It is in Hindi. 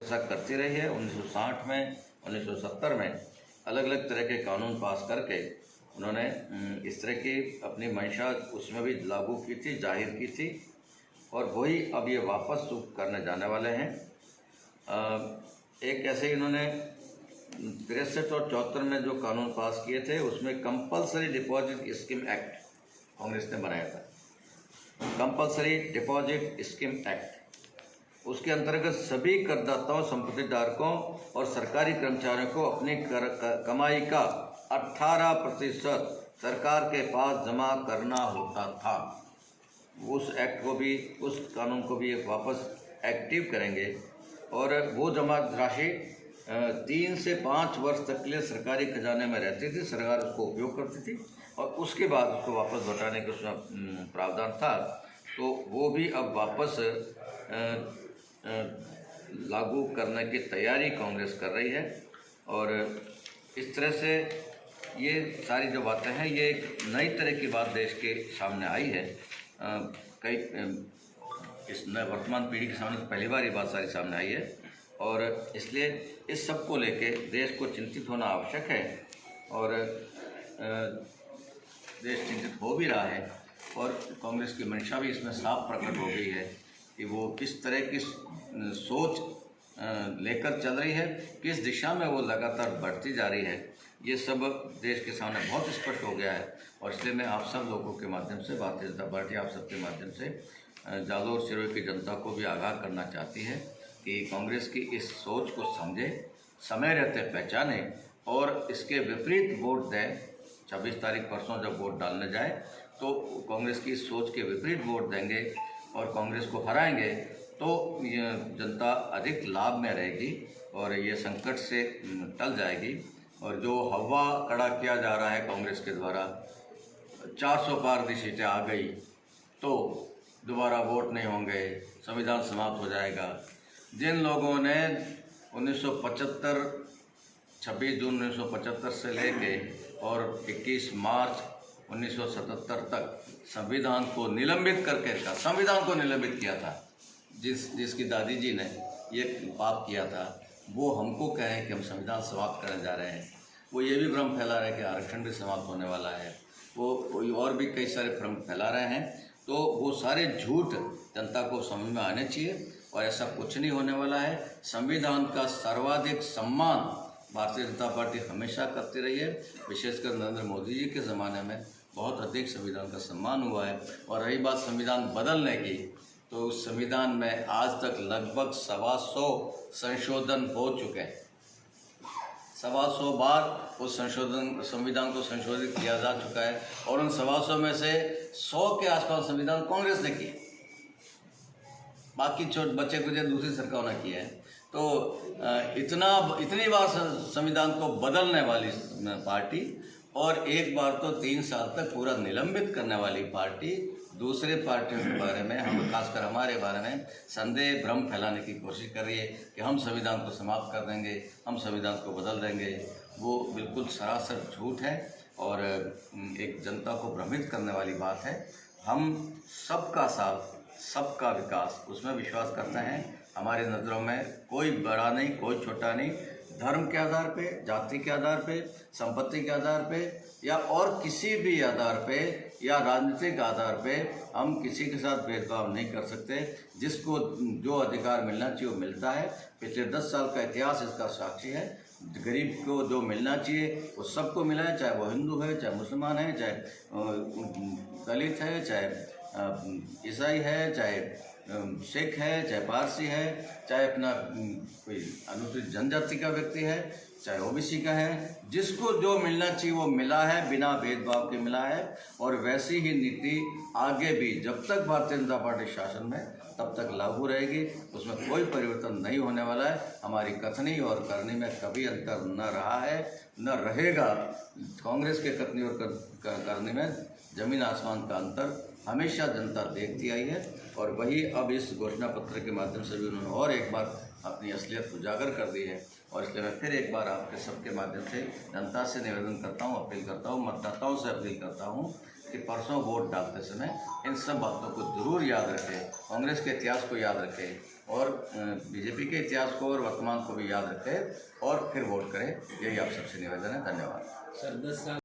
ऐसा करती रही है। 1960 में, 1970 में अलग अलग तरह के कानून पास करके उन्होंने इस तरह की अपनी मंशा उसमें भी लागू की थी, जाहिर की थी, और वही अब ये वापस करने जाने वाले हैं। एक ऐसे इन्होंने 63 और 74 में जो कानून पास किए थे उसमें compulsory deposit scheme act Congress ने बनाया था। कंपलसरी डिपॉजिट स्कीम एक्ट, उसके अंतर्गत सभी करदाताओं, संपत्ति धारकों और सरकारी कर्मचारियों को अपनी कमाई का 18% सरकार के पास जमा करना होता था। उस एक्ट को भी, उस कानून को भी वापस एक्टिव करेंगे और वो जमा राशि 3 से 5 वर्ष तक के लिए सरकारी खजाने में रहती थी, सरकार उसको उपयोग करती थी और उसके बाद उसको वापस लौटाने का उसमें प्रावधान था। तो वो भी अब वापस लागू करने की तैयारी कांग्रेस कर रही है। और इस तरह से ये सारी जो बातें हैं, ये एक नई तरह की बात देश के सामने आई है। कई इस वर्तमान पीढ़ी के सामने पहली बार ये बात सारी सामने आई है और इसलिए इस सब को लेके देश को चिंतित होना आवश्यक है और देश चिंतित हो भी रहा है और कांग्रेस की मंशा भी इसमें साफ प्रकट हो गई है कि वो किस तरह की सोच लेकर चल रही है, किस दिशा में वो लगातार बढ़ती जा रही है। ये सब देश के सामने बहुत स्पष्ट हो गया है और इसलिए मैं आप सब लोगों के माध्यम से, भारतीय जनता पार्टी आप सबके माध्यम से जालोर सिरोही की जनता को भी आगाह करना चाहती है कि कांग्रेस की इस सोच को समझे, समय रहते पहचाने और इसके विपरीत वोट दें। 26 तारीख परसों जब वोट डालने जाए तो कांग्रेस की सोच के विपरीत वोट देंगे और कांग्रेस को हराएंगे तो ये जनता अधिक लाभ में रहेगी और ये संकट से टल जाएगी। और जो हवा खड़ा किया जा रहा है कांग्रेस के द्वारा, 400 पार की सीटें आ गई तो दोबारा वोट नहीं होंगे, संविधान समाप्त हो जाएगा। जिन लोगों ने 1975 26 जून 1975 से लेके और 21 मार्च 1977 तक संविधान को निलंबित करके रखा, संविधान को निलंबित किया था, जिसकी दादी जी ने ये पाप किया था, वो हमको कह रहे हैं कि हम संविधान समाप्त करने जा रहे हैं। वो ये भी भ्रम फैला रहे हैं कि आरक्षण भी समाप्त होने वाला है, वो और भी कई सारे भ्रम फैला रहे हैं। तो वो सारे झूठ जनता को समझ में आने चाहिए और ऐसा कुछ नहीं होने वाला है। संविधान का सर्वाधिक सम्मान भारतीय जनता पार्टी हमेशा करती रही है, विशेषकर नरेंद्र मोदी जी के ज़माने में बहुत अधिक संविधान का सम्मान हुआ है। और रही बात संविधान बदलने की, तो उस संविधान में आज तक लगभग 125 संशोधन हो चुके हैं। 125 बार उस संविधान को संशोधित किया जा चुका है और उन 125 में से 100 के आसपास संविधान कांग्रेस ने किए, बाकी बच्चे कुछ दूसरी सरकारों ने किए हैं। तो इतनी बार संविधान को बदलने वाली पार्टी और एक बार तो 3 साल तक पूरा निलंबित करने वाली पार्टी दूसरे पार्टियों के बारे में, हम खासकर हमारे बारे में संदेह भ्रम फैलाने की कोशिश कर रही है कि हम संविधान को समाप्त कर देंगे, हम संविधान को बदल देंगे। वो बिल्कुल सरासर झूठ है और एक जनता को भ्रमित करने वाली बात है। हम सबका साथ, सबका विकास, उसमें विश्वास करते हैं। हमारी नज़रों में कोई बड़ा नहीं, कोई छोटा नहीं, धर्म के आधार पे, जाति के आधार पे, संपत्ति के आधार पे या और किसी भी आधार पे या राजनीतिक आधार पे हम किसी के साथ भेदभाव नहीं कर सकते। जिसको जो अधिकार मिलना चाहिए वो मिलता है। पिछले 10 साल का इतिहास इसका साक्षी है। गरीब को जो मिलना चाहिए वो सबको मिला है, चाहे वो हिंदू है, चाहे मुसलमान है, चाहे दलित है, चाहे ईसाई है, चाहे सिख है, चाहे पारसी है, चाहे अपना कोई अनुसूचित जनजाति का व्यक्ति है, चाहे ओबीसी का है। जिसको जो मिलना चाहिए वो मिला है, बिना भेदभाव के मिला है। और वैसी ही नीति आगे भी जब तक भारतीय जनता पार्टी शासन में तब तक लागू रहेगी, उसमें कोई परिवर्तन नहीं होने वाला है। हमारी कथनी और करनी में कभी अंतर न रहा है, न रहेगा। कांग्रेस के कथनी और करनी में जमीन आसमान का अंतर हमेशा जनता देखती आई है और वही अब इस घोषणा पत्र के माध्यम से भी उन्होंने और एक बार अपनी असलियत उजागर कर दी है। और इसलिए मैं फिर एक बार आपके सबके माध्यम से जनता से निवेदन करता हूँ, अपील करता हूँ, मतदाताओं से अपील करता हूँ कि परसों वोट डालते समय इन सब बातों को जरूर याद रखें, कांग्रेस के इतिहास को याद रखें और बीजेपी के इतिहास को और वर्तमान को भी याद रखें और फिर वोट करें। यही आप सबसे निवेदन है। धन्यवाद। सर 10 साल